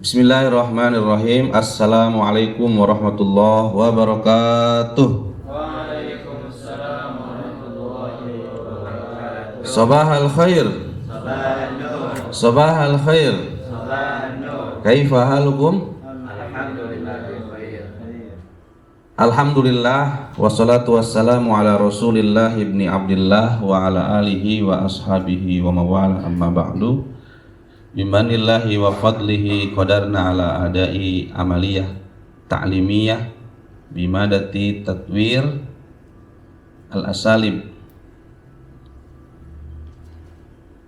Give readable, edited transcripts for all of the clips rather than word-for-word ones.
Bismillahirrahmanirrahim. Assalamualaikum warahmatullahi wabarakatuh. Waalaikumsalam warahmatullahi wabarakatuh. Sabahal khair. Sabahan nur. Sabahal khair. Sabahan nur. Kaifa halukum? Alhamdulillah khair. Alhamdulillah wassalatu wassalamu ala Rasulillah ibni Abdillah wa ala alihi wa ashabihi wa mawala amma ba'du. Bimanillahi wa fadlihi qadarna ala adai amaliyah ta'limiyah bimadati tatwir al-asalib.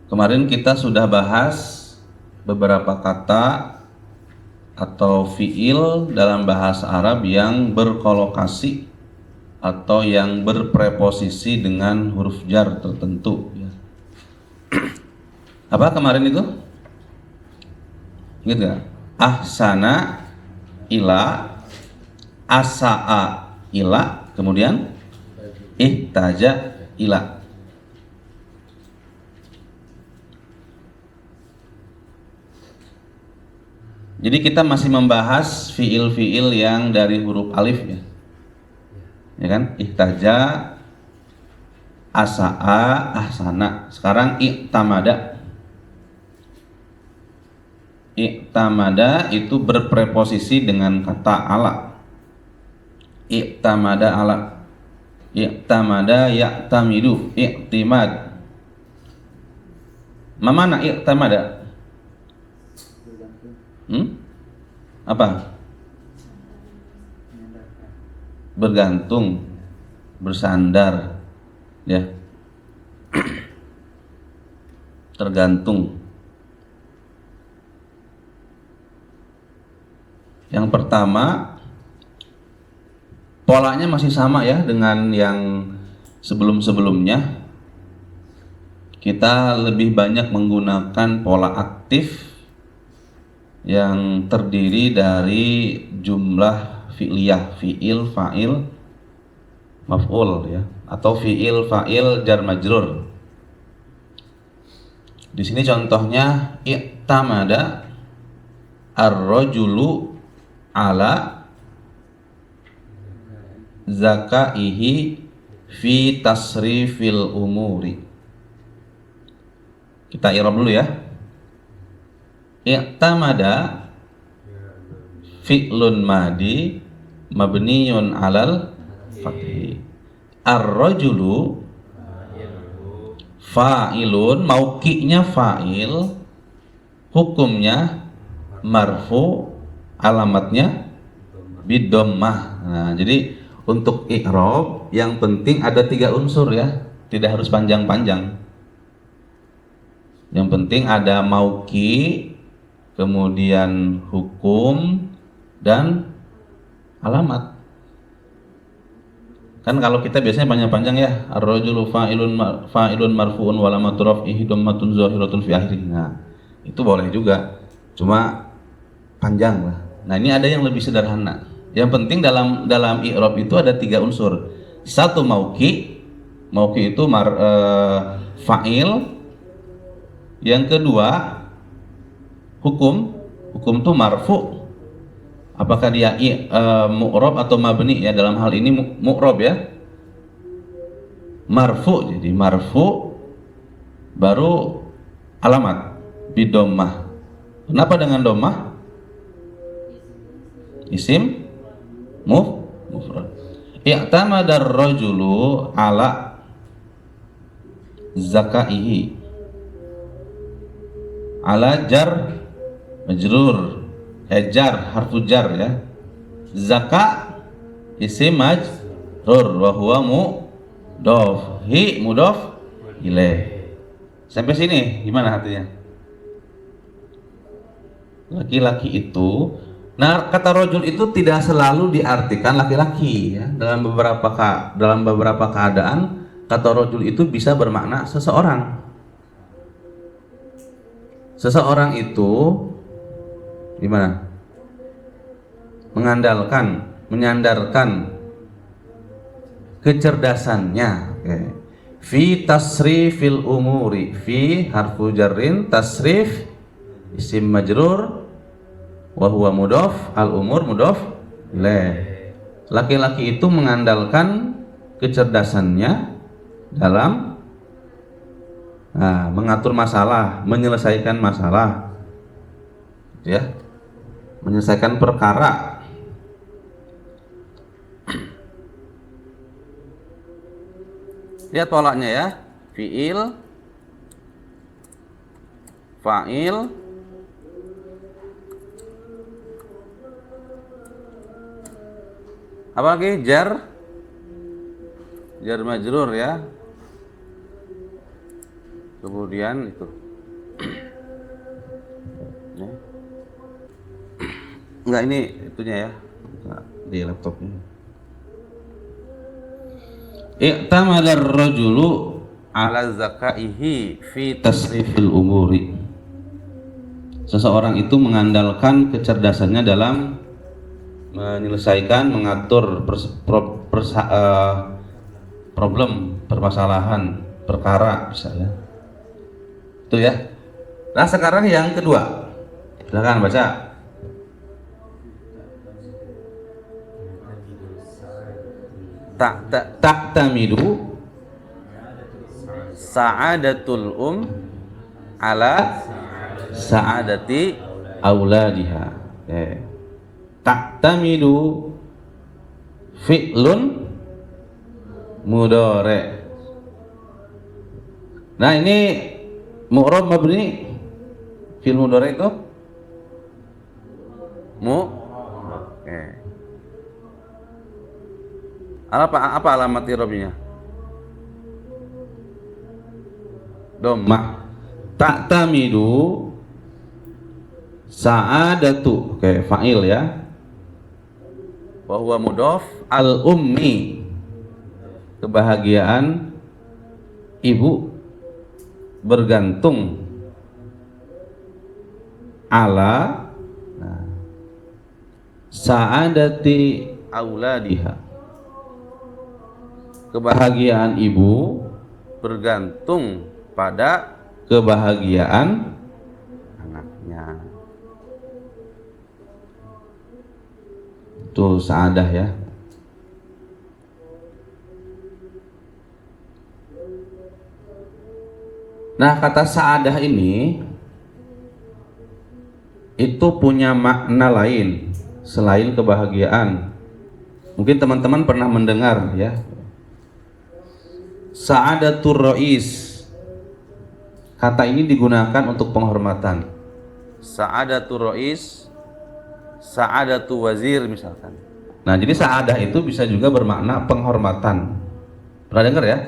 Kemarin kita sudah bahas beberapa kata atau fiil dalam bahasa Arab yang berkolokasi atau yang berpreposisi dengan huruf jar tertentu. Apa kemarin itu? Ingat gak? Ahsana ila, asa'a ila, kemudian ihtaja ila. Jadi kita masih membahas fiil-fiil yang dari huruf alif ya. Ya kan? Ihtaja, asa'a, ahsana. Sekarang i'tamada. I'tamada itu berpreposisi dengan kata ala. I'tamada ala. I'tamada ya'tamidu. I'timad. Mana i'tamada? Apa? Bergantung, bersandar, ya. Tergantung. Yang pertama, polanya masih sama ya dengan yang sebelum-sebelumnya. Kita lebih banyak menggunakan pola aktif yang terdiri dari jumlah fi'liyah, fi'il, fa'il, maf'ul ya, atau fi'il, fa'il, jar majrur. Di sini contohnya i'tamada ar-rajulu ala zakaihi fi tasrifil umuri. Kita i'rab dulu ya. I'tamada fi'lun madi mabniyun alal fathi. Ar-rajulu fa'ilun, mauqi'nya fa'il, hukumnya marfu, alamatnya bidommah. Nah, jadi untuk i'rab yang penting ada 3 unsur ya, tidak harus panjang-panjang. Yang penting ada mauqi, kemudian hukum dan alamat. Kan kalau kita biasanya panjang-panjang ya, ar-rajulu fa'ilun marfu'un wa alamatu raf'ihi dhammatun zahiratun fi akhirih. Nah, itu boleh juga. Cuma panjang lah. Nah, ini ada yang lebih sederhana. Yang penting dalam i'rab itu ada 3 unsur. Satu mauqi itu fa'il. Yang kedua hukum itu marfu. Apakah dia mu'rab atau mabni ya, dalam hal ini mu'rab ya. Marfu, jadi marfu baru alamat bidommah. Kenapa dengan dommah? Isim mufrad. I'tamada ar-rajulu ala zakaihi. Ala jar majrur, jar harfu jar ya. Zaka isim majrur wa huwa mudhaf, hi mudhaf ilaih. Sampai sini gimana artinya? Laki-laki itu, nah kata rajul itu tidak selalu diartikan laki-laki ya. Dalam beberapa keadaan kata rajul itu bisa bermakna seseorang. Seseorang itu gimana? Menyandarkan kecerdasannya. Okay. Fi tasrifil umuri, fi harfu jarrin, tasrif isim majrur, wa huwa mudhof, al umur mudhof ilaih. Laki-laki itu mengandalkan kecerdasannya dalam mengatur masalah, menyelesaikan masalah, ya, menyelesaikan perkara. Lihat polanya ya, fiil, fa'il, apa lagi? Jar majrur ya. Kemudian itu ya. Enggak, ini itunya ya, di laptopnya. I'tamadar rajulu ala zakaihi fi tasrifil umuri. Seseorang itu mengandalkan kecerdasannya dalam menyelesaikan, mengatur problem, permasalahan, perkara, misalnya. Itu ya. Nah, sekarang yang kedua. Silakan baca. Ta'tamidu sa'adatul ala sa'adati auladiha. Ta'tamidu fi'lun mudhari'. Nah, ini mu'rab mabni, fi'il mudhari' itu apa alamat i'rabnya? Dhammah. Ta'tamidu sa'adatu, kayak fa'il ya, wa huwa mudhof, al ummi, kebahagiaan ibu bergantung, ala sa'adati auladiha, kebahagiaan ibu bergantung pada kebahagiaan anaknya. Itu sa'adah ya. Nah, kata sa'adah ini itu punya makna lain selain kebahagiaan. Mungkin teman-teman pernah mendengar ya, sa'adatur rais. Kata ini digunakan untuk penghormatan. Sa'adatur rais, sa'adatu wazir misalkan. Nah, jadi sa'adah itu bisa juga bermakna penghormatan. Pernah dengar ya?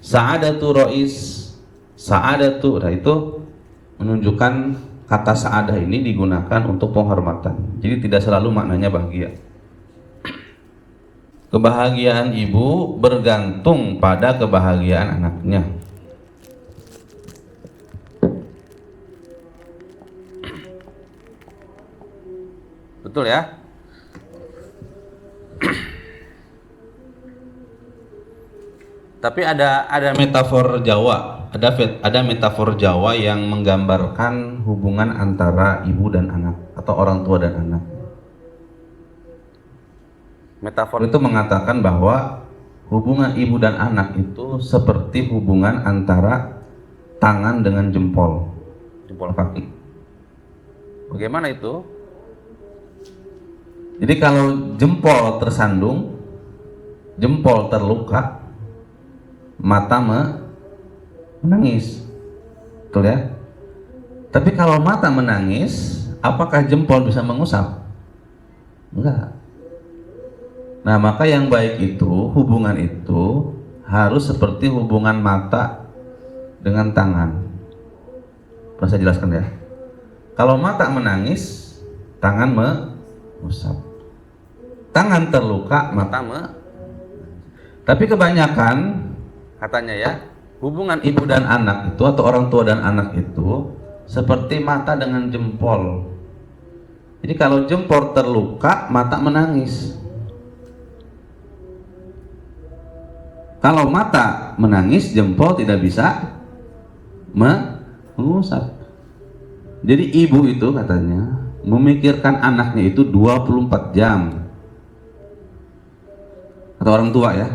Sa'adatu rais, sa'adatu, nah itu menunjukkan kata sa'adah ini digunakan untuk penghormatan. Jadi tidak selalu maknanya bahagia. Kebahagiaan ibu bergantung pada kebahagiaan anaknya. Betul ya? Tapi ada metafor Jawa, ada metafor Jawa yang menggambarkan hubungan antara ibu dan anak atau orang tua dan anak. Metafor itu mengatakan bahwa hubungan ibu dan anak itu seperti hubungan antara tangan dengan jempol kaki. Bagaimana itu? Jadi kalau jempol tersandung, jempol terluka, mata menangis, betul ya? Tapi kalau mata menangis, apakah jempol bisa mengusap? Enggak. Nah, maka yang baik itu, hubungan itu harus seperti hubungan mata dengan tangan. Perlu saya jelaskan ya. Kalau mata menangis, tangan mengusap. Tangan terluka, mata Tapi kebanyakan katanya ya, hubungan ibu dan anak itu atau orang tua dan anak itu seperti mata dengan jempol. Jadi kalau jempol terluka, mata menangis. Kalau mata menangis, jempol tidak bisa mengusap. Jadi ibu itu katanya memikirkan anaknya itu 24 jam. Kata orang tua ya.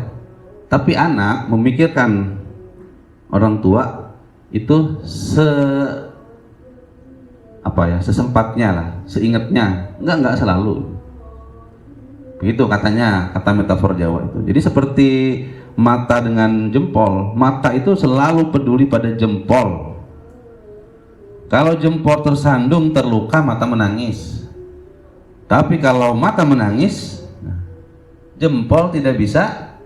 Tapi anak memikirkan orang tua itu sesempatnya lah, seingatnya. Enggak selalu. Begitu katanya, kata metafor Jawa itu. Jadi seperti mata dengan jempol, mata itu selalu peduli pada jempol. Kalau jempol tersandung, terluka, mata menangis. Tapi kalau mata menangis, jempol tidak bisa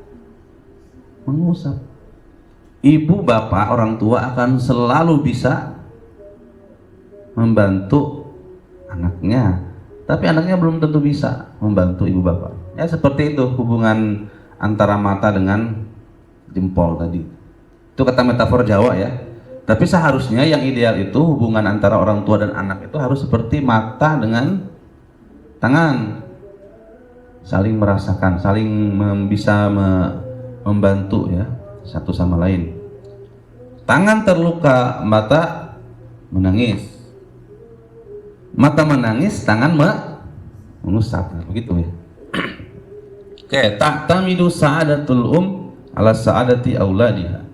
mengusap. Ibu bapak orang tua akan selalu bisa membantu anaknya, tapi anaknya belum tentu bisa membantu ibu bapak. Ya seperti itu hubungan antara mata dengan jempol tadi. Itu kata metafor Jawa ya. Tapi seharusnya yang ideal itu hubungan antara orang tua dan anak itu harus seperti mata dengan tangan, saling merasakan, saling bisa membantu ya satu sama lain. Tangan terluka, mata menangis. Mata menangis, tangan mengusap, begitu ya. Oke, tahtamidu sa'adatul ala sa'adati auladiha.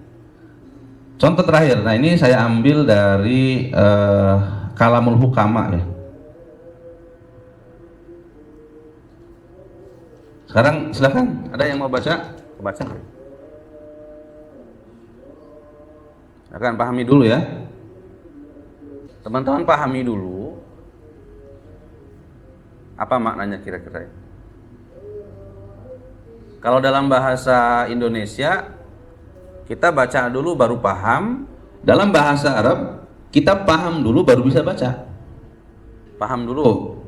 Contoh terakhir, nah ini saya ambil dari Kalamul Hukama ya. Sekarang silakan, ada yang mau baca? Baca. Akan pahami dulu ya. Teman-teman pahami dulu apa maknanya kira-kira. Kalau dalam bahasa Indonesia kita baca dulu baru paham. Dalam bahasa Arab kita paham dulu baru bisa baca. Paham dulu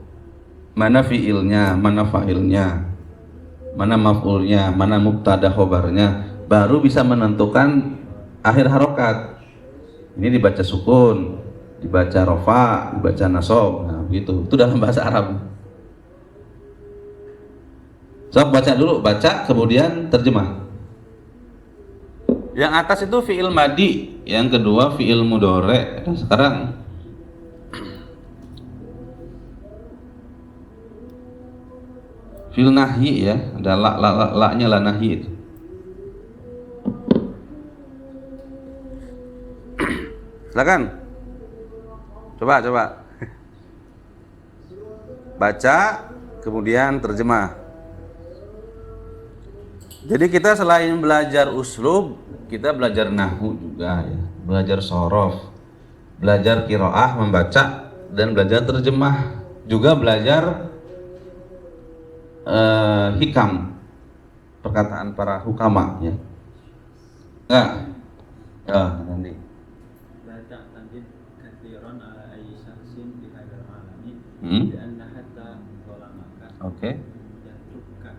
mana fiilnya, mana fa'ilnya, mana maf'ulnya, mana mubtada khobarnya, baru bisa menentukan akhir harokat. Ini dibaca sukun, dibaca rofa, dibaca nasab. Nah, begitu. Itu dalam bahasa Arab. So, baca dulu, baca kemudian terjemah. Yang atas itu fiil madi, yang kedua fiil mudhari'. Nah, sekarang fiil nahyi ya, ada la-nya la nahyi itu. Silakan. Coba. Baca kemudian terjemah. Jadi kita selain belajar uslub, kita belajar nahwu juga ya, belajar shorof, belajar qiraah membaca dan belajar terjemah, juga belajar hikam, perkataan para hukama ya. Enggak. Ya, nanti. Baca tanjid kathiran ala ayyi syaksin bi hadzal alami li'anna hatta zalamaka. Oke. Yatruka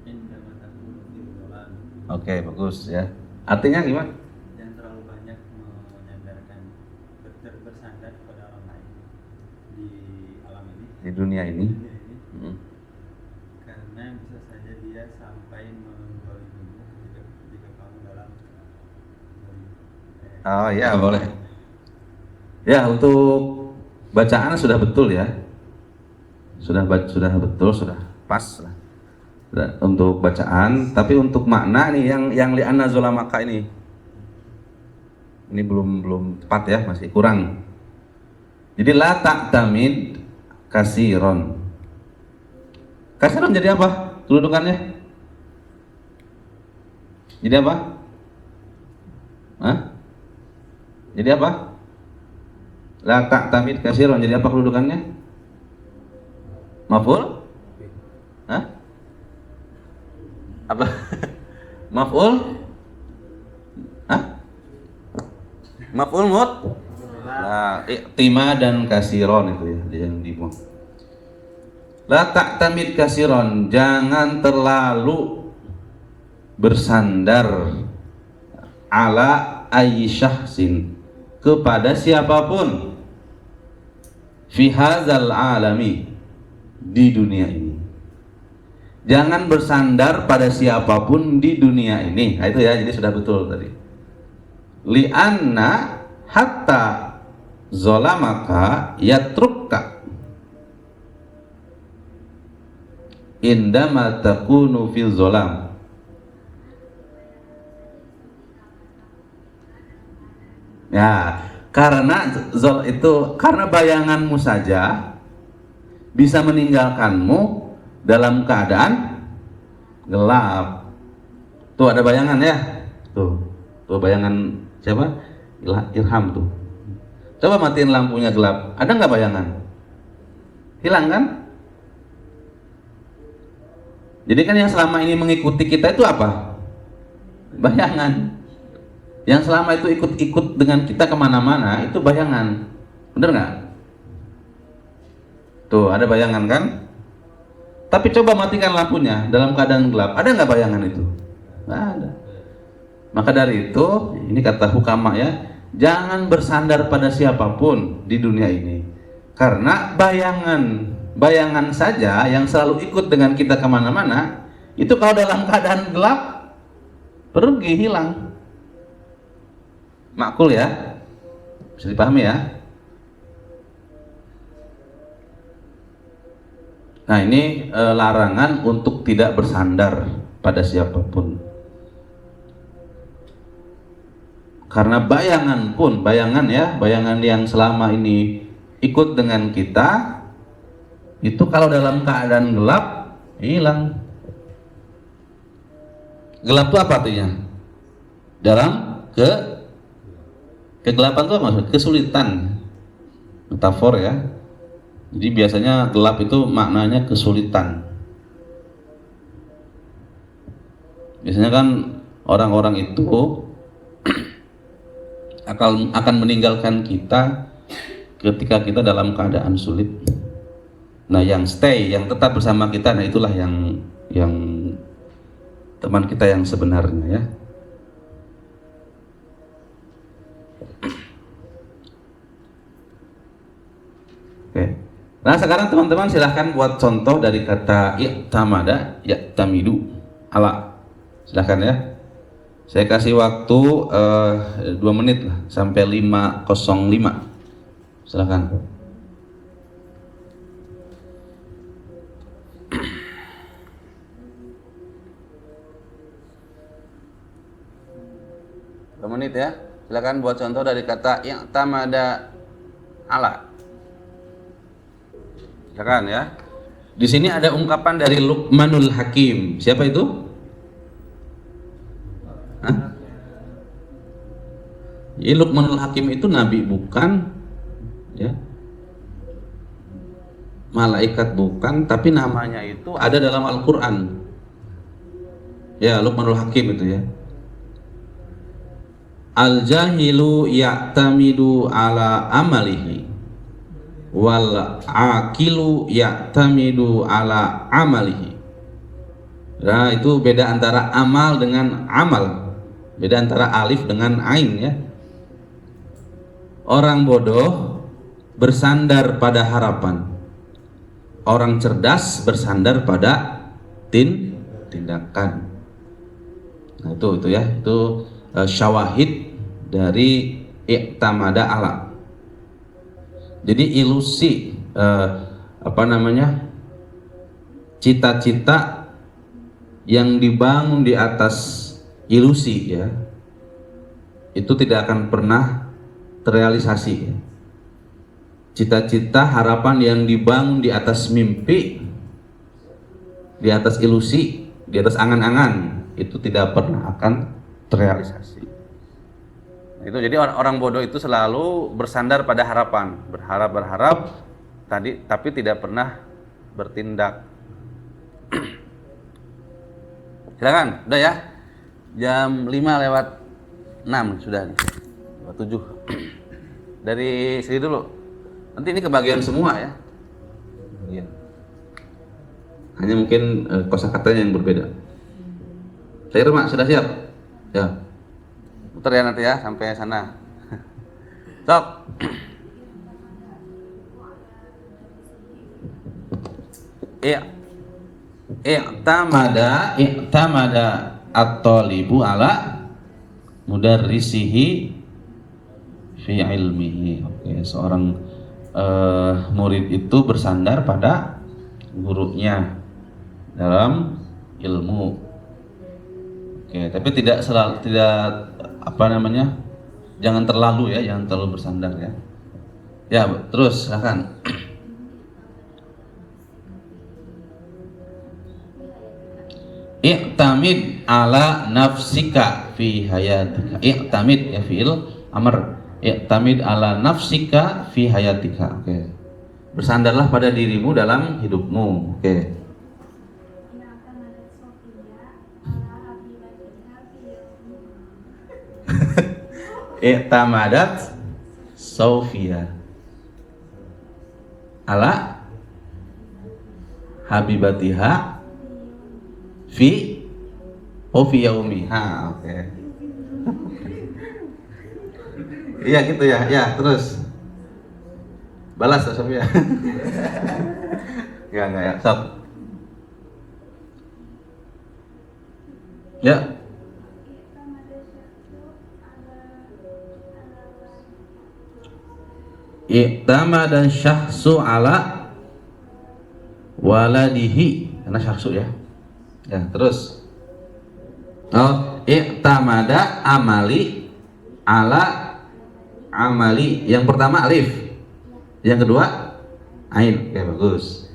indama takunu fil dhalam. Oke, bagus ya. Artinya gimana? Jangan terlalu banyak menyandarkan bersandar kepada orang lain di alam ini, Di dunia ini. karena bisa saja dia sampai menzalimimu jika kamu dalam Oh ya, boleh. Ya, untuk bacaan sudah betul ya. Sudah betul, sudah pas lah. Untuk bacaan, tapi untuk makna nih yang li'anna zolamaka ini belum tepat ya, masih kurang. Jadi la ta'tamid kasiron. Kasiron jadi apa kedudukannya? Jadi apa? Hah? Jadi apa? La ta'tamid kasiron jadi apa kedudukannya? Maf'ul? Hah? Apa? Maf'ul? Hah? Maf'ul mut? Nah, i'tima dan kasiron itu ya yang dibuang. La ta'tamid kasiron, jangan terlalu bersandar ala ayyi syahsin, kepada siapapun fi hadzal alami, di dunia ini. Jangan bersandar pada siapapun di dunia ini. Nah, itu ya, jadi sudah betul tadi. Li'anna hatta zolamaka yatrukka. indama takunu fil zolam. Ya, karena karena bayanganmu saja bisa meninggalkanmu dalam keadaan gelap. Tuh ada bayangan ya. Tuh bayangan siapa? Irham tuh. Coba matiin lampunya gelap. Ada nggak bayangan? Hilang kan? Jadi kan yang selama ini mengikuti kita itu apa? Bayangan. Yang selama itu ikut-ikut dengan kita kemana-mana itu bayangan. Bener nggak? Tuh ada bayangan kan? Tapi coba matikan lampunya dalam keadaan gelap. Ada nggak bayangan itu? Nggak ada. Maka dari itu, ini kata hukama ya, jangan bersandar pada siapapun di dunia ini. Karena bayangan saja yang selalu ikut dengan kita kemana-mana, itu kalau dalam keadaan gelap, pergi, hilang. Makul ya, bisa dipahami ya. Nah ini larangan untuk tidak bersandar pada siapapun. Karena bayangan yang selama ini ikut dengan kita, itu kalau dalam keadaan gelap, hilang. Gelap itu apa artinya? Dalam kegelapan itu apa maksudnya? Kesulitan. Metafor ya. Jadi biasanya gelap itu maknanya kesulitan. Biasanya kan orang-orang itu akan meninggalkan kita ketika kita dalam keadaan sulit. Nah, yang tetap bersama kita, nah itulah yang teman kita yang sebenarnya ya. Oke. Nah, sekarang teman-teman silahkan buat contoh dari kata i'tamada, ya'tamidu ala. Silahkan ya. Saya kasih waktu 2 menit lah, sampai 5:05. Silakan. Menit ya. Silakan buat contoh dari kata i'tamada ala. Silakan ya. Di sini ada ungkapan dari Luqmanul Hakim. Siapa itu? Hah? Ya, Luqmanul Hakim itu nabi bukan, ya, malaikat bukan, tapi namanya itu ada dalam Al-Quran. Ya, Luqmanul Hakim itu ya. Al-jahilu ya'tamidu ala amalihi wal aqilu ya'tamidu ala amalihi. Nah, itu beda antara amal dengan amal. Beda antara alif dengan ain ya. Orang bodoh bersandar pada harapan. Orang cerdas bersandar pada tindakan. Nah, itu ya, itu syawahid dari i'tamada ala. Jadi ilusi cita-cita yang dibangun di atas ilusi ya, itu tidak akan pernah terrealisasi ya. Cita-cita harapan yang dibangun di atas mimpi, di atas ilusi, di atas angan-angan, itu tidak pernah akan terrealisasi. Itu jadi orang bodoh itu selalu bersandar pada harapan, berharap tapi tidak pernah bertindak. Silakan, udah ya. Jam 5:06 sudah nih. 7. Dari sini dulu. Nanti ini kebagian semua ya. Iya. Hanya mungkin kosakatanya yang berbeda. Saya Mak, sudah siap? Ya. Putar ya nanti ya sampai sana. Sok. I'tamada at-talibu ala mudarrisihi fi ilmihi. Oke, seorang murid itu bersandar pada gurunya dalam ilmu. Oke, tapi tidak selalu, tidak apa namanya, jangan terlalu ya, jangan terlalu bersandar ya. Ya, terus silakan. I'tamid ala nafsika fi hayatika. I'tamid ya fi'il amr. I'tamid ala nafsika fi hayatika. Oke. Bersandarlah pada dirimu dalam hidupmu. Oke. I'tamadat Sofia ala habibatiha fi yaumiha. Oke. Iya gitu ya. Ya, terus. Balas Sofia. Enggak ya. Stop. Ya. I'tamada syahsu ala waladihi, karena syahsu ya. Ya, terus. Oh, i'tamada amali ala amali. Yang pertama alif. Yang kedua ain. Oke, bagus.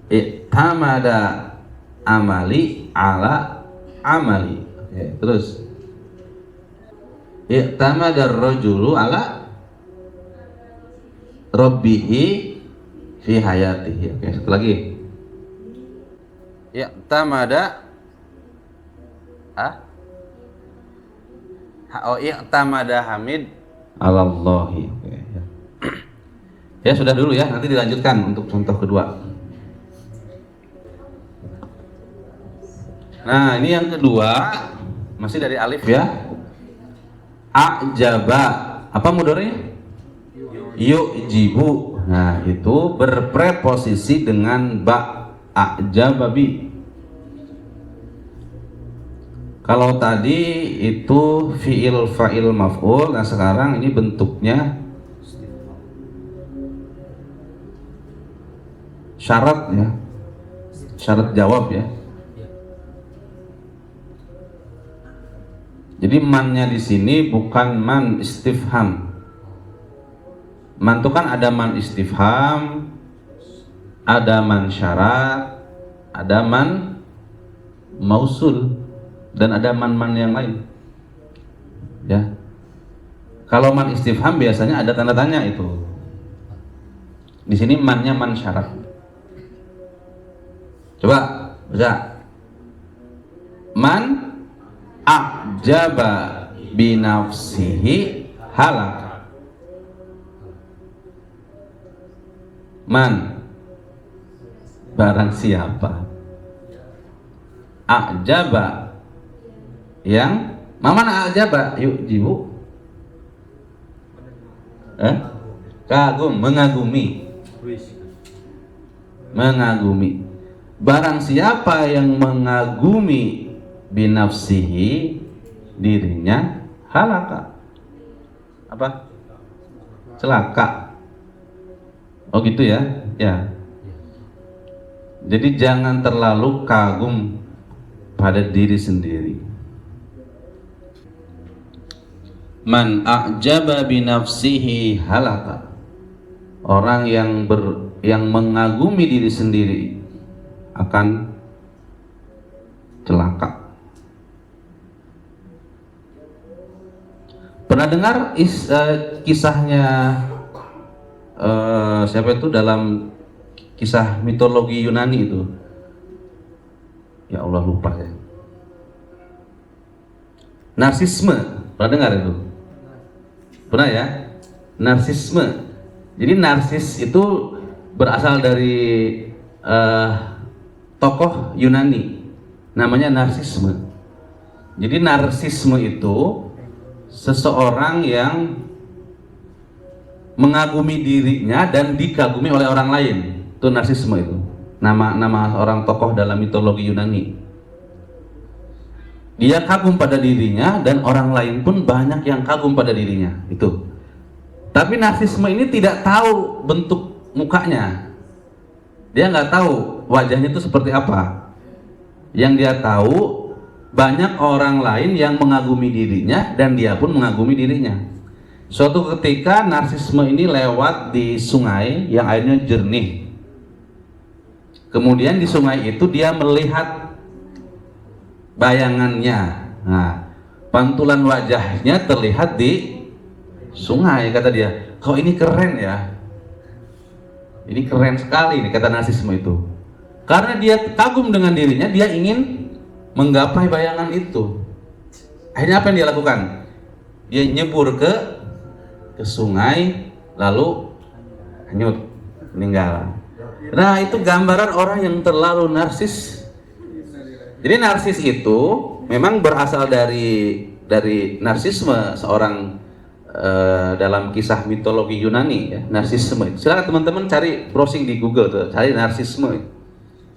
I'tamada amali ala amali. Oke, terus. I'tamada ar-rajulu ala rabbihi fi hayatihi. Oke, satu lagi. I'tamada i'tamada Hamid alallahi. Oke, ya. Ya sudah dulu ya, nanti dilanjutkan untuk contoh kedua. Nah, ini yang kedua masih dari alif ya. A'jaba. Apa mudhari'nya? Yu'jibu. Nah, itu berpreposisi dengan ba. A'jaba bi. Kalau tadi itu fi'il fa'il maf'ul, nah sekarang ini bentuknya syarat ya. Syarat jawab ya. Jadi mannya di sini bukan man istifham. Man itu kan ada man istifham, ada man syarat, ada man mausul, dan ada man-man yang lain. Ya. Kalau man istifham biasanya ada tanda tanya itu. Di sini mannya man syarat. Coba baca. Man a'jaba binafsihi halak. Man, barang siapa a'jaba, yang mana a'jaba yu'jibu, kagum, mengagumi. Mengagumi. Barang siapa yang mengagumi binafsihi, dirinya, halaka. Apa? Celaka. Oh gitu ya, ya. Jadi jangan terlalu kagum pada diri sendiri. Man a'jaba binafsihi halaka. Orang yang mengagumi diri sendiri akan celaka. Pernah dengar kisahnya siapa itu dalam kisah mitologi Yunani itu? Ya Allah, lupa ya. Narsisme, pernah dengar itu? Pernah ya? Narsisme. Jadi narsis itu berasal dari tokoh Yunani, namanya narsisme. Jadi narsisme itu seseorang yang mengagumi dirinya dan dikagumi oleh orang lain. Itu narsisme itu. Nama orang tokoh dalam mitologi Yunani. Dia kagum pada dirinya dan orang lain pun banyak yang kagum pada dirinya. Itu. Tapi narsisme ini tidak tahu bentuk mukanya. Dia nggak tahu wajahnya itu seperti apa. Yang dia tahu banyak orang lain yang mengagumi dirinya dan dia pun mengagumi dirinya. Suatu ketika narsisme ini lewat di sungai yang airnya jernih. Kemudian di sungai itu dia melihat bayangannya. Nah, pantulan wajahnya terlihat di sungai. Kata dia, kok ini keren ya. Ini keren sekali nih, kata narsisme itu. Karena dia kagum dengan dirinya, dia ingin menggapai bayangan itu. Akhirnya apa yang dia lakukan? Dia nyebur ke sungai, lalu hanyut, meninggal. Nah, itu gambaran orang yang terlalu narsis. Jadi narsis itu memang berasal dari narsisme seorang dalam kisah mitologi Yunani ya, narsisme. Silakan teman-teman cari browsing di Google tuh, cari narsisme.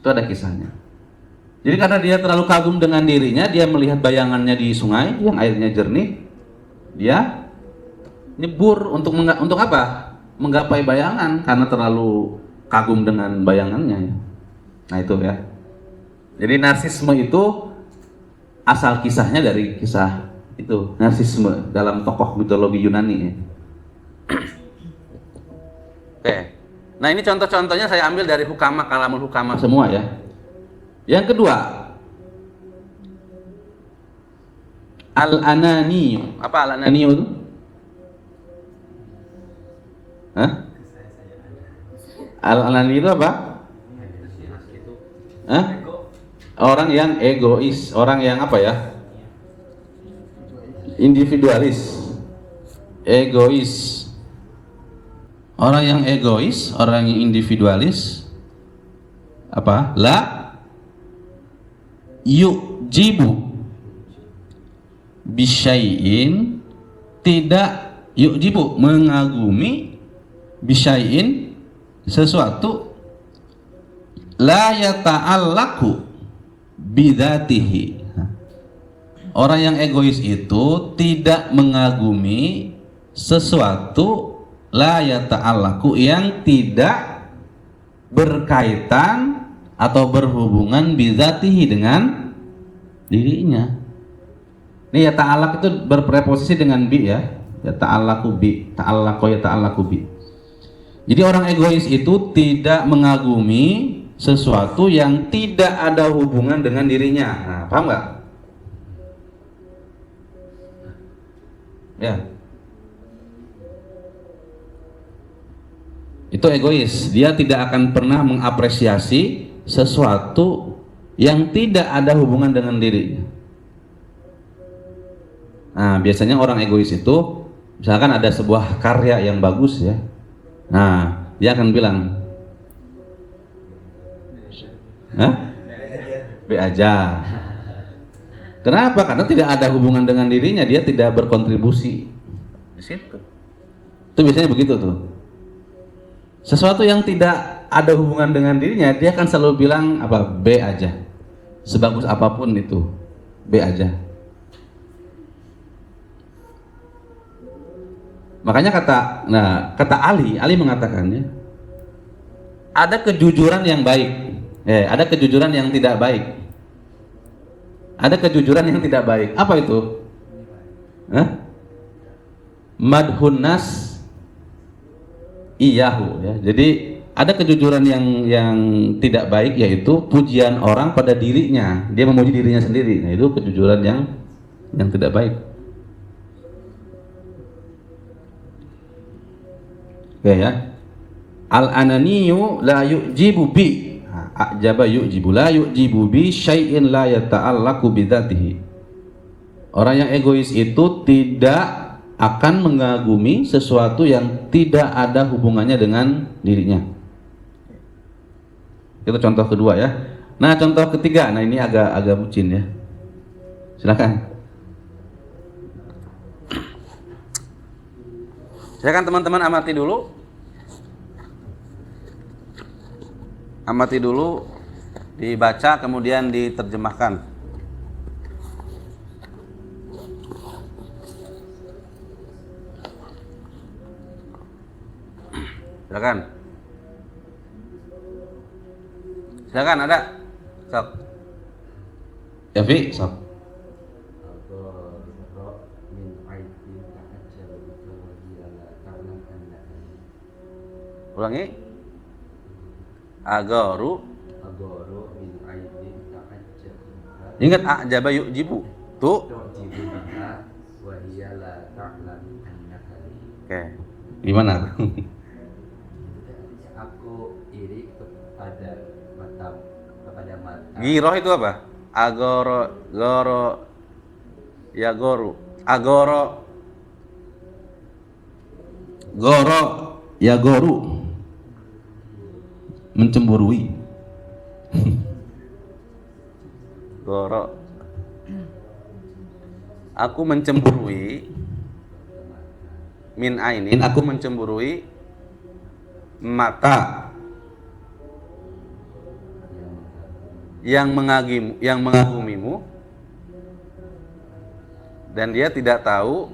Itu ada kisahnya. Jadi karena dia terlalu kagum dengan dirinya, dia melihat bayangannya di sungai yang airnya jernih, dia nyebur untuk apa? Menggapai bayangan karena terlalu kagum dengan bayangannya ya. Nah itu ya. Jadi narsisme itu asal kisahnya dari kisah itu, narsisme dalam tokoh mitologi Yunani ya. Oke. Nah ini contoh-contohnya saya ambil dari hukama, kalamul hukama semua ya. Yang kedua, al-ananiyu. Apa al-ananiyu itu? Hah? Al-ananiyu itu apa? Hah? Orang yang egois, orang yang apa ya? Individualis, egois. Orang yang egois, orang yang individualis, apa? La yu'jibu bisyai'in, tidak yu'jibu, mengagumi, bisyai'in, sesuatu, la yata'allaku bidzatihi. Orang yang egois itu tidak mengagumi sesuatu, la yata'allaku, yang tidak berkaitan atau berhubungan bidzatihi, dengan dirinya. Ini ya ta'allaq itu berpreposisi dengan bi ya. Ya ta'allaku bi, ta'allaqo ya ta'allaku bi. Jadi orang egois itu tidak mengagumi sesuatu yang tidak ada hubungan dengan dirinya. Nah, paham nggak? Ya. Itu egois. Dia tidak akan pernah mengapresiasi sesuatu yang tidak ada hubungan dengan dirinya. Nah, biasanya orang egois itu, misalkan ada sebuah karya yang bagus ya. Nah, dia akan bilang, hah? B aja. Kenapa? Karena tidak ada hubungan dengan dirinya, dia tidak berkontribusi. Di situ. Itu biasanya begitu tuh. Sesuatu yang tidak ada hubungan dengan dirinya, dia akan selalu bilang apa? B aja. Sebagus apapun itu, B aja. Makanya kata Ali mengatakan ya, ada kejujuran yang baik, ada kejujuran yang tidak baik. Ada kejujuran yang tidak baik. Apa itu? Madhun nas iyahu ya. Jadi ada kejujuran yang tidak baik, yaitu pujian orang pada dirinya. Dia memuji dirinya sendiri. Nah, itu kejujuran yang tidak baik. Oke ya. Al-ananiyu la yu'jibu bi. A'jaba yu'jibu, la yu'jibu bi syai'in la yata'allaku bidzatihi. Orang yang egois itu tidak akan mengagumi sesuatu yang tidak ada hubungannya dengan dirinya. Itu contoh kedua ya. Nah, contoh ketiga, nah ini agak bucin ya. Silakan. Silakan teman-teman amati dulu. Amati dulu, dibaca kemudian diterjemahkan. Silakan. Silakan, ada. Sok. Ya Fi, sok. Ulangi. Agaru. Ingat a'jaba yu'jibu. Tuh. Oke. Gimana? Aku iri kepada mata. Giroh itu apa? Agoro, goro, ya goru. Agoro, goro, ya goru. Mencemburui. Goro. Aku mencemburui. Min ainin, aku mencemburui mata yang mengagumimu dan dia tidak tahu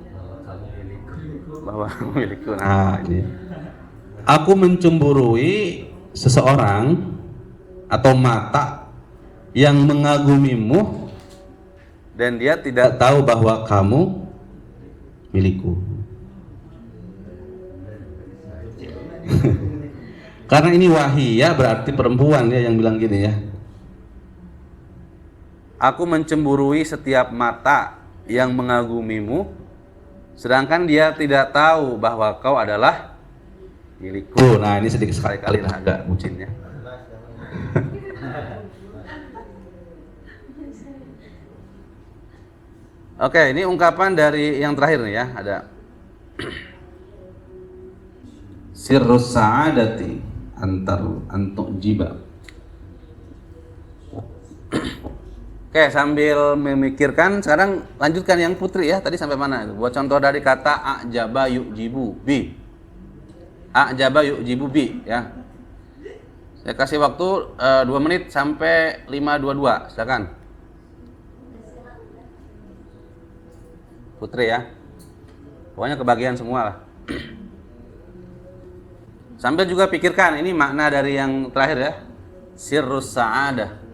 bahwa milikku. Nah, ini. Aku mencemburui seseorang atau mata yang mengagumimu dan dia tidak tahu bahwa kamu milikku. Karena ini wahiyah berarti perempuan ya yang bilang gini ya. Aku mencemburui setiap mata yang mengagumimu, sedangkan dia tidak tahu bahwa kau adalah milikku. Nah ini sedikit sekali-kali lah agak bucinnya. Oke, ini ungkapan dari yang terakhir nih ya, ada sirrus sa'adati antuk jiba. Oke, sambil memikirkan sekarang lanjutkan yang putri ya. Tadi sampai mana itu? Buat contoh dari kata a'jaba yu'jibu bi. A'jaba yu'jibu bi ya. Saya kasih waktu 2 menit sampai 5:22. Silakan. Putri ya. Pokoknya kebagian semua lah. Sambil juga pikirkan ini makna dari yang terakhir ya. Sirrus sa'adah.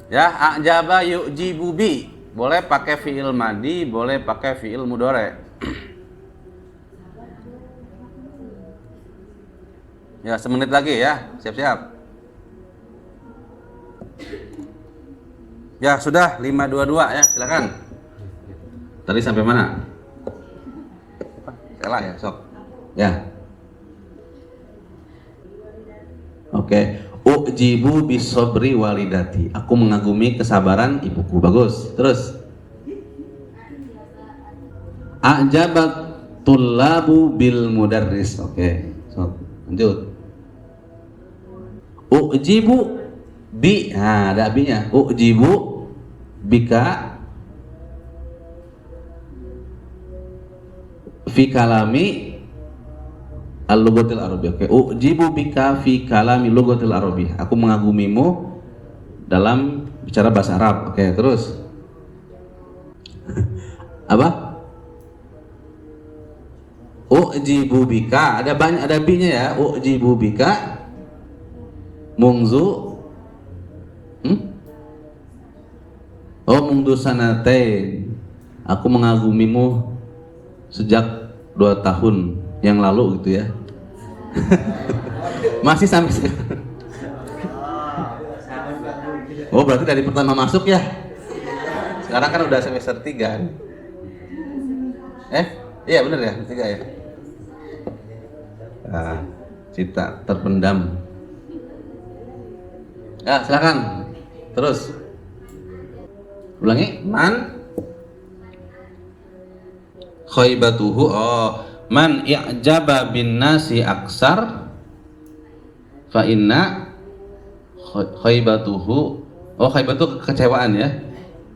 Ya, a'jaba yu'jibu bi. Boleh pakai fi'il madi, boleh pakai fi'il mudhari'. Ya, semenit lagi ya. Siap-siap. Ya, sudah 5:22 ya, silakan. Tadi sampai mana? Salah ya, sok. Ya. Oke. Ujibu bisobri walidati. Aku mengagumi kesabaran ibuku. Bagus. Terus. Ajabat tullabu bil mudarris. Oke. Sok. Lanjut. Ujibu bi. Nah, ada bi-nya. Ujibu bika fi kalami al-lughatil arabiyyah. Oke, ujibu bika fi kalami lughatil arabiyyah. Aku mengagumimu dalam bicara bahasa Arab. Oke, terus. Apa? Ujibu bika, ada banyak, ada bi-nya ya. Ujibu bika mungzu mundu sanatain. Aku mengagumimu sejak 2 tahun yang lalu gitu ya. Masih sampai sekarang. Oh, berarti dari pertama masuk ya. Sekarang kan udah semester 3. Iya bener ya, 3 ya. Nah, cita terpendam. Ya, silakan. Terus. Ulangi. Man khaybatuhu. Man i'jaba bin nasi aksar fa inna khaybatuhu. Khaybatu kekecewaan ya.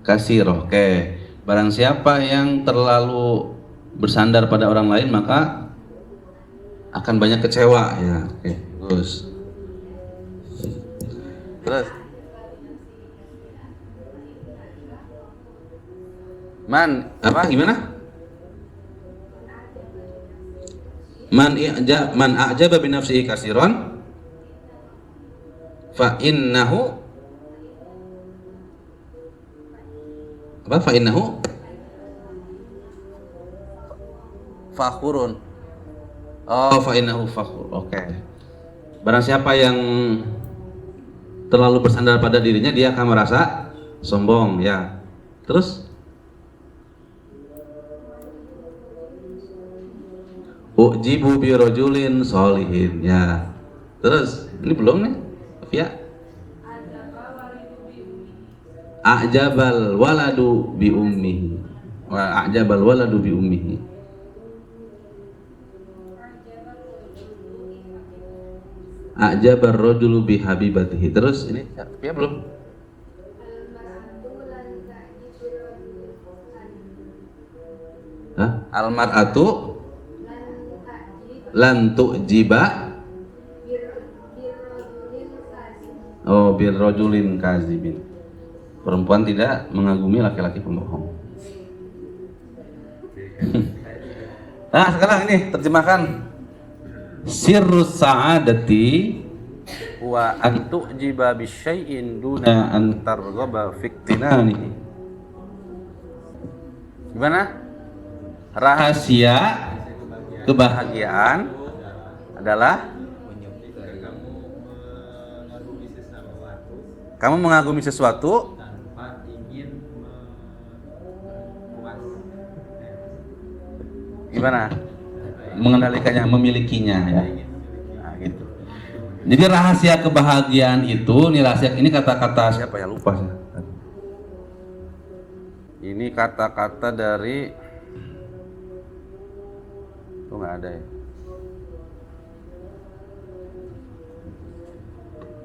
Kasiro. Oke. Barang siapa yang terlalu bersandar pada orang lain maka akan banyak kecewa ya. Oke, bagus. Terus. Man, apa gimana? man a'jaba bi nafsihi katsiran fa innahu fakhurun. Oh, fa innahu fakhur. Oke. Barang siapa yang terlalu bersandar pada dirinya, dia akan merasa sombong, ya. Terus ujibu bi rajulin sholihin, ya. Terus ini belum nih, ya. A'jabal waladu bi ummihi. Wa a'jabal waladu bi ummihi. A'jabar rajulu bi habibatihi. Terus ini ya belum? Hah? Almar'atu lan tu'jiba bir rajulin kazibin. Perempuan tidak mengagumi laki-laki pembohong. Nah, sekarang ini terjemahkan. Sirrus sa'adati wa an tu'jiba bisyai'in duna an targhaba fi iktinanihi. Gimana? Rahasia kebahagiaan adalah kamu mengagumi sesuatu tanpa ingin puas. gimana? Mengendalikannya, memilikinya, ya. Nah, gitu. Jadi rahasia kebahagiaan itu, nih rahasia ini kata-kata siapa ya, lupa saya. Ini kata-kata dari itu nggak ada ya.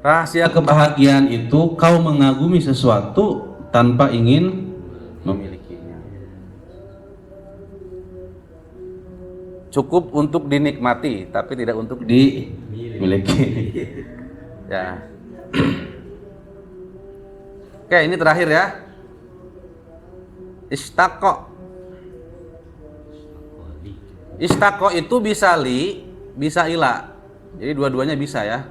Rahasia kebahagiaan itu kau mengagumi sesuatu tanpa ingin memilikinya. Cukup untuk dinikmati, tapi tidak untuk dimiliki. Ya. Oke, ini terakhir ya. Istaqo. Istaqo itu bisa li, bisa ila. Jadi dua-duanya bisa ya.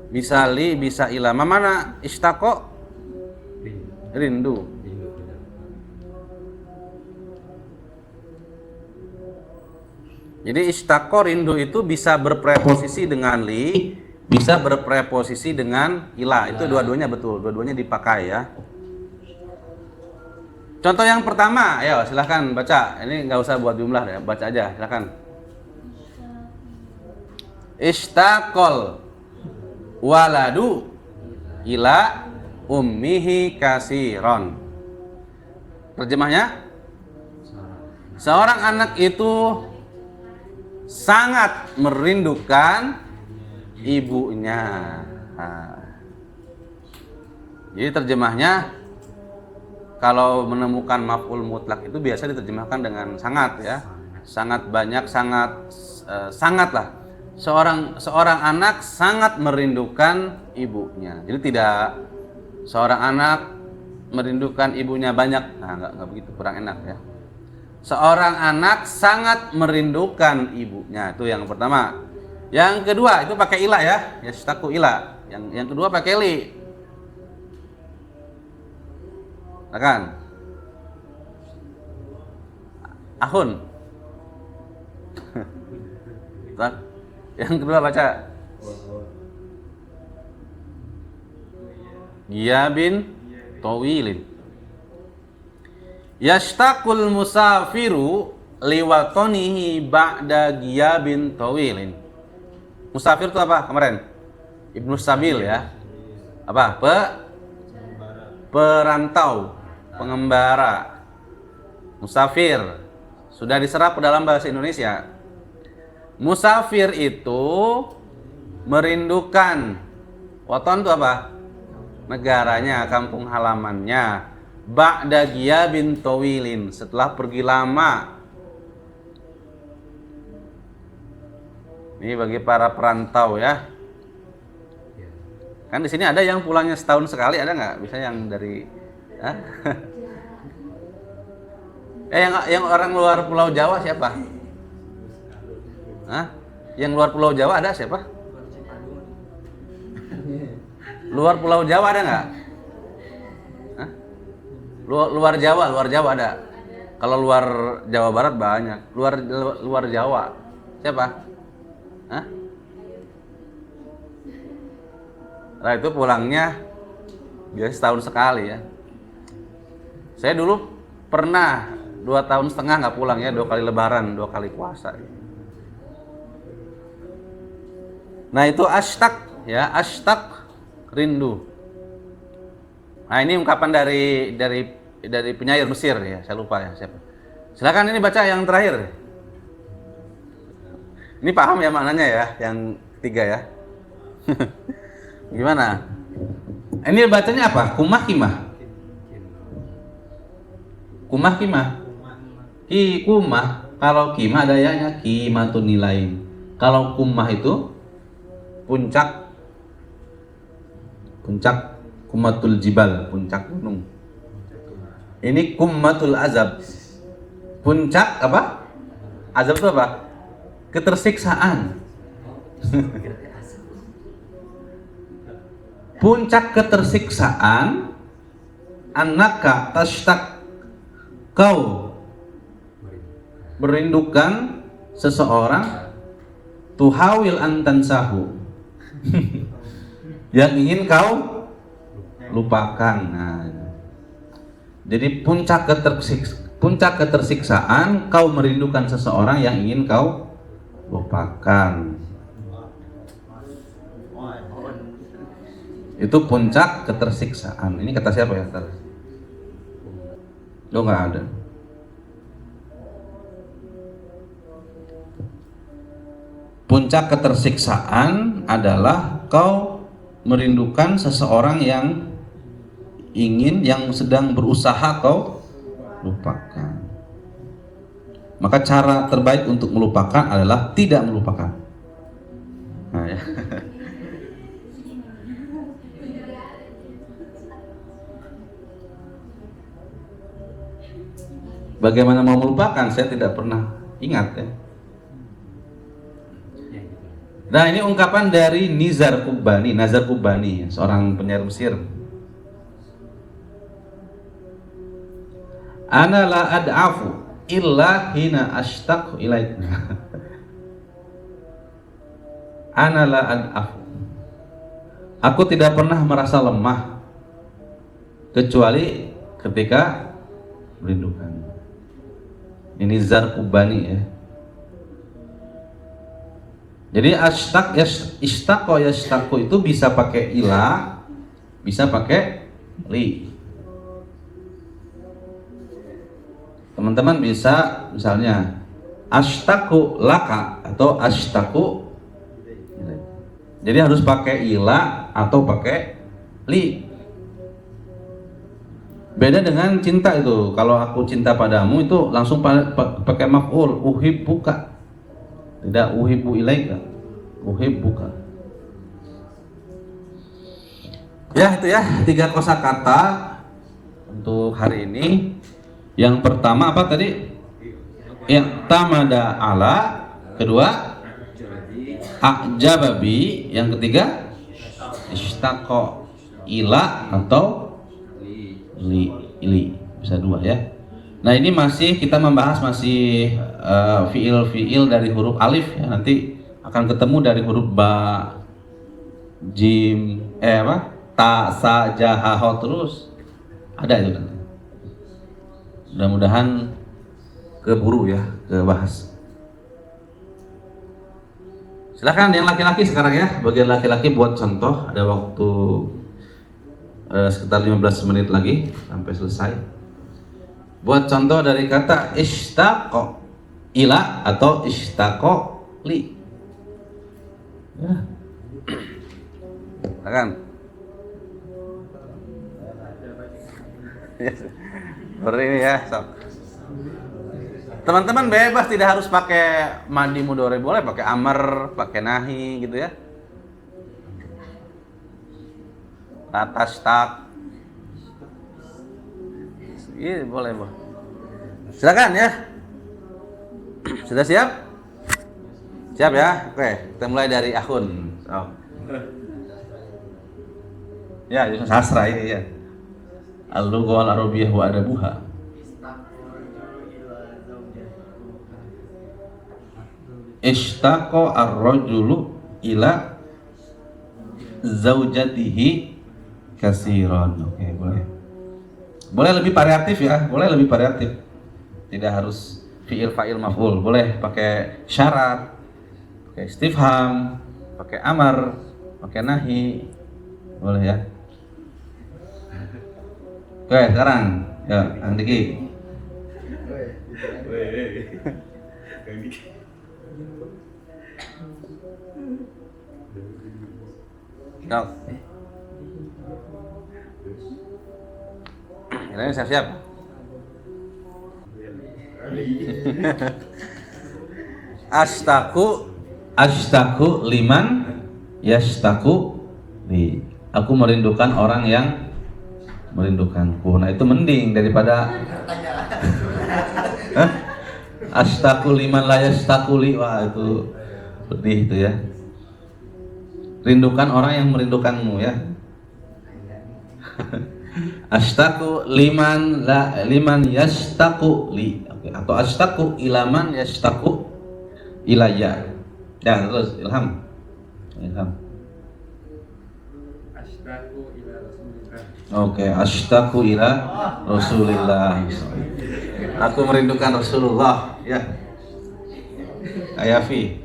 Bisa li, bisa ila. Mana istaqo? Rindu. Jadi istaqo rindu itu bisa berpreposisi dengan li, bisa berpreposisi dengan ila. Itu dua-duanya betul, dua-duanya dipakai ya. Contoh yang pertama, ayo silahkan baca. Ini nggak usah buat jumlah ya, baca aja, silahkan. Istaqol waladu ila ummihi kasiron. Terjemahnya, seorang anak itu sangat merindukan ibunya. Nah, jadi terjemahnya, kalau menemukan maf'ul mutlak itu biasa diterjemahkan dengan sangat ya, sangat banyak, sangat lah. Seorang anak sangat merindukan ibunya. Jadi tidak seorang anak merindukan ibunya banyak. Nah, enggak begitu, kurang enak ya. Seorang anak sangat merindukan ibunya. Itu yang pertama. Yang kedua itu pakai ila ya. Yastaqu ila. Yang kedua pakai li. Kan? Ahun. Yang kedua baca. Giyabin tawilin. Yashtaqul musafiru liwatonihi ba'da giyabin tawilin. Musafir itu apa kemarin? Ibnu Sabil ya. Apa? Perantau, pengembara. Musafir sudah diserap ke dalam bahasa Indonesia. Musafir itu merindukan waton itu apa? Negaranya, kampung halamannya. Ba'da giyabin tawilin, setelah pergi lama. Ini bagi para perantau ya. Kan di sini ada yang pulangnya setahun sekali, ada nggak? Bisa yang dari Yang orang luar Pulau Jawa siapa? Hah? Yang luar Pulau Jawa ada siapa? Luar Pulau Jawa ada nggak? Hah? Luar Jawa ada. Kalau luar Jawa Barat banyak. Luar Jawa siapa? Hah? Nah itu pulangnya biasa setahun sekali ya. Saya dulu pernah 2 tahun setengah nggak pulang ya, 2 kali Lebaran, 2 kali puasa. Nah itu ashtaq ya, ashtaq rindu. Nah ini ungkapan dari penyair Mesir ya, saya lupa ya siapa. Silakan ini baca yang terakhir. Ini paham ya maknanya ya, yang ketiga ya. Gimana? Ini bacanya apa? Kumah kimah. Kumah kimah. Kumah. Kalau kimah ada ya kimatun nilai. Kalau kumah itu puncak kumatul jibal, puncak gunung. Ini kummatul azab. Puncak apa? Azab itu apa? Ketersiksaan. Puncak ketersiksaan annaka tashtaq, kau merindukan seseorang, tuhawil antansahu yang ingin kau lupakan. Nah, jadi puncak ketersiksaan kau merindukan seseorang yang ingin kau lupakan. Itu puncak ketersiksaan. Ini kata siapa ya? Oh nggak ada. Puncak ketersiksaan adalah kau merindukan seseorang yang sedang berusaha kau lupakan. Maka cara terbaik untuk melupakan adalah tidak melupakan. Nah, ya. Bagaimana mau melupakan? Saya tidak pernah ingat ya. Nah ini ungkapan dari Nazar Qubani, seorang penyair Mesir. Ana la ad'afu illa hina ashtaq ilaik. Ana la ad'afu. Aku tidak pernah merasa lemah kecuali ketika merindukan. Ini Nazar Qubani ya. Jadi ishtaqo itu bisa pakai ila, bisa pakai li. Teman-teman bisa misalnya ashtaqu laka atau ashtaqu. Jadi harus pakai ila atau pakai li. Beda dengan cinta itu. Kalau aku cinta padamu itu langsung pakai maf'ul, uhibbuka. Tidak uhibbu ilaika, uhibbuka. Ya itu ya 3 kosakata untuk hari ini. Yang pertama apa tadi? Yang tamada ala, kedua ajababi, yang ketiga ishtaqo ila atau li. Bisa 2 ya. Nah ini kita membahas fiil dari huruf alif ya. Nanti akan ketemu dari huruf ba, jim, ta, sa, ja, ha, ho terus ada itu nanti. Mudah-mudahan keburu ya bahas. Silakan yang laki-laki sekarang ya. Bagian laki-laki buat contoh. Ada waktu sekitar 15 menit lagi sampai selesai. Buat contoh dari kata ishtaqo ila atau ishtaqo li. Ya. Silakan. Seperti ini ya, sok. Teman-teman bebas, tidak harus pakai madi mudhari, boleh pakai amar, pakai nahi gitu ya. Atas tak. Iya boleh, Bu. Silakan ya. Sudah siap? Siap ya? Oke, kita mulai dari Akhun. Oh. Ya, jurusan sastra ini ya. Al-lughah al-arabiyyah wa adabuha. Ishtaqa ar-rajulu ila zaujatihi kasiron. Oke, boleh. Boleh lebih variatif ya, boleh lebih variatif. Tidak harus fi'il fa'il maf'ul, boleh pakai syarat, pakai istifham, pakai amar, pakai nahi. Boleh ya. Oke, sekarang ya, Kang Diki. Dok. Ini siap-siap. Ashtaku liman yashtaku li. Aku merindukan orang yang merindukanku. Nah, itu mending daripada ashtaku liman la yashtaku li. Wah, itu pedih itu ya. Rindukan orang yang merindukanmu ya. Ashtaku liman yashtaku li. Oke, atau ashtaku ilaman yashtaku ilayya. Ya, terus Ilham. Ashtaku ila Rasulillah. Oke, ashtaku ila Rasulillah. Aku merindukan Rasulullah ya. Ayafi.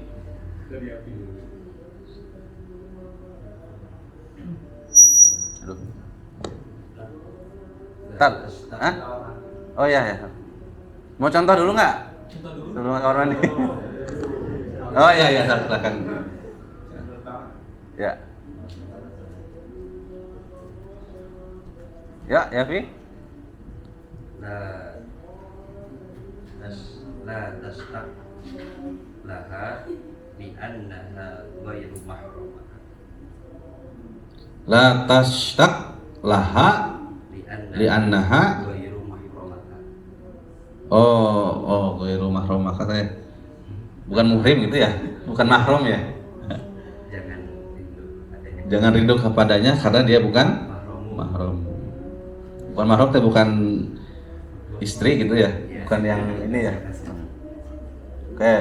Aduh. Tar, hah? Oh iya ya. Mau contoh dulu nggak? Contoh kamar mandi. Oh iya, silakan. Ya. Ya, Yafi. La tashtaq laha bi annaha ghairu mahramah. La tashtaq laha li annaha. Ghairu mahramah. Ghairu mahramah katanya. Bukan muhrim gitu ya? Bukan mahram ya? Jangan rindu kepadanya karena dia bukan mahram. Bukan mahram itu bukan istri gitu ya? Bukan yang ini ya? Oke.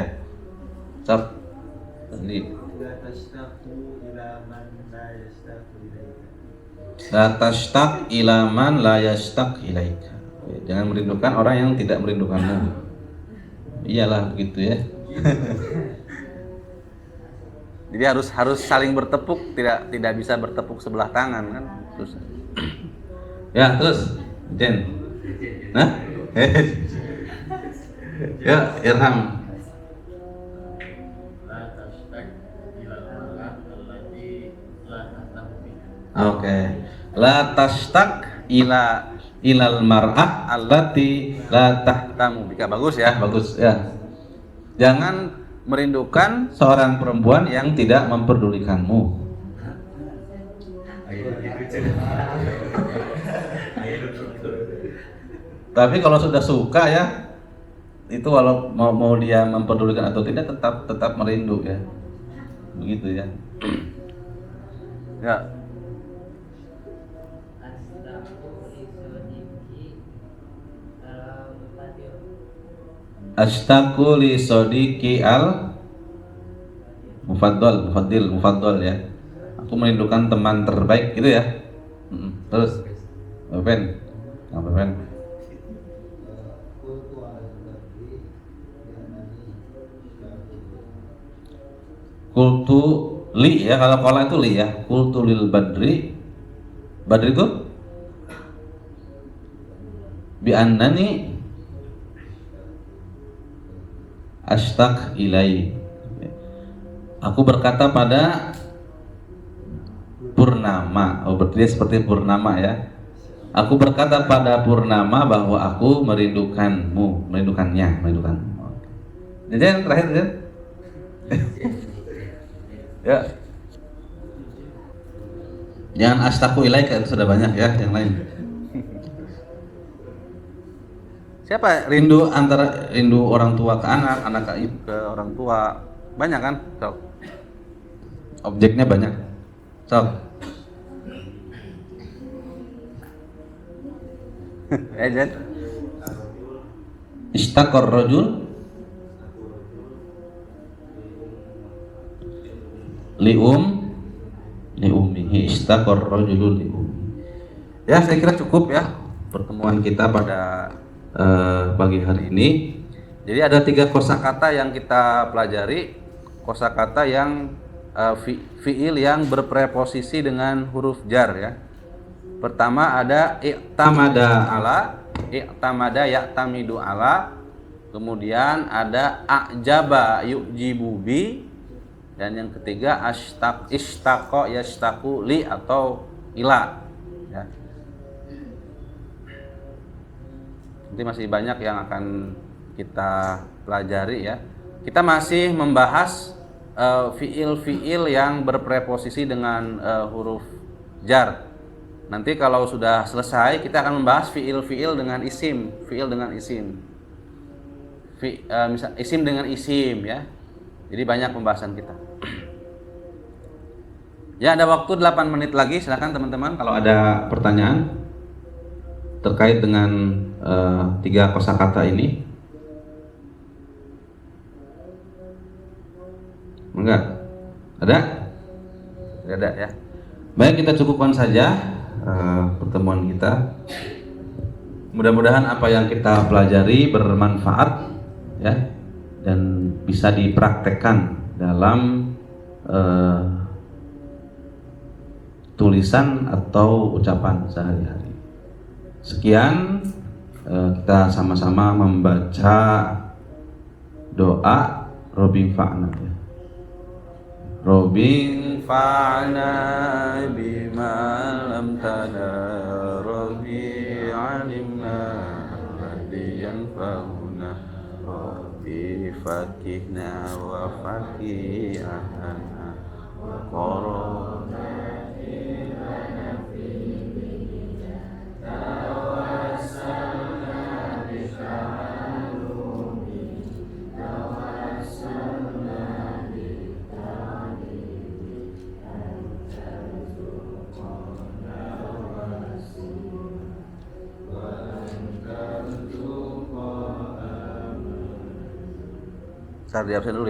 Stop. Tadi. La tashtaqu ila man la yashtaqu ilaika. La tashtaq ila man la yashtaq ilaika. Jangan merindukan orang yang tidak merindukanmu. Iyalah begitu ya. Jadi harus saling bertepuk, tidak bisa bertepuk sebelah tangan kan. Terus. Ya, terus Jen. Nah? Ya, Irham. La tashtaq ila al-mar'ah allati la tahtamu biha. Oke. La tashtaq ilal mar'ah allati la tahtamu bika. Bagus ya, bagus ya. Jangan merindukan seorang perempuan yang tidak memperdulikanmu. Tapi kalau sudah suka ya, itu walau mau dia memperdulikan atau tidak tetap merindu ya. Begitu ya. Ya. Ashtaku li sodiki al mufaddal ya. Aku merindukan teman terbaik gitu ya. Terus Pen. Kultu li ya, kalau kola itu li ya. Kultu lil badri. Badri itu bi annani ashtaq ilai. Aku berkata pada Purnama. Berarti dia seperti Purnama ya. Aku berkata pada Purnama bahwa aku merindukanmu, merindukannya. Jadi yang terakhir kan? Ya. Jangan astaku ilaika, itu sudah banyak ya yang lain. Siapa rindu antara rindu orang tua ke anak, anak ke orang tua, banyak kan? Sok. Objeknya banyak. Sok. Jen. Istaqor rajul li ummihi istaqor rajulun li ummi. Ya, saya kira cukup ya pertemuan kita pada pagi hari ini. Jadi ada 3 kosakata yang kita pelajari. Kosakata yang fiil yang berpreposisi dengan huruf jar ya. Pertama ada i'tamada ala, i'tamada ya'tamidu ala. Kemudian ada a'jaba yu'jibu bi. Dan yang ketiga ishtaqa yashtaqu li atau ila ya. Nanti masih banyak yang akan kita pelajari ya. Kita masih membahas fiil-fiil yang berpreposisi dengan huruf jar. Nanti kalau sudah selesai kita akan membahas fiil-fiil dengan isim, fiil dengan isim. Misal isim dengan isim ya. Jadi banyak pembahasan kita. Ya, ada waktu 8 menit lagi, silakan teman-teman kalau ada pertanyaan terkait dengan 3 kosakata ini. Enggak? Ada? Tidak ada ya. Baik, kita cukupkan saja pertemuan kita. Mudah-mudahan apa yang kita pelajari bermanfaat ya dan bisa dipraktekkan dalam tulisan atau ucapan sehari-hari. Sekian, kita sama-sama membaca doa Robbi fa'na ya. Robbi fa'na bima lam tana Robbi alimna hadiyan fa'una Robbi fakihna wa fakihana wa korona Bentar, di absen dulu ya.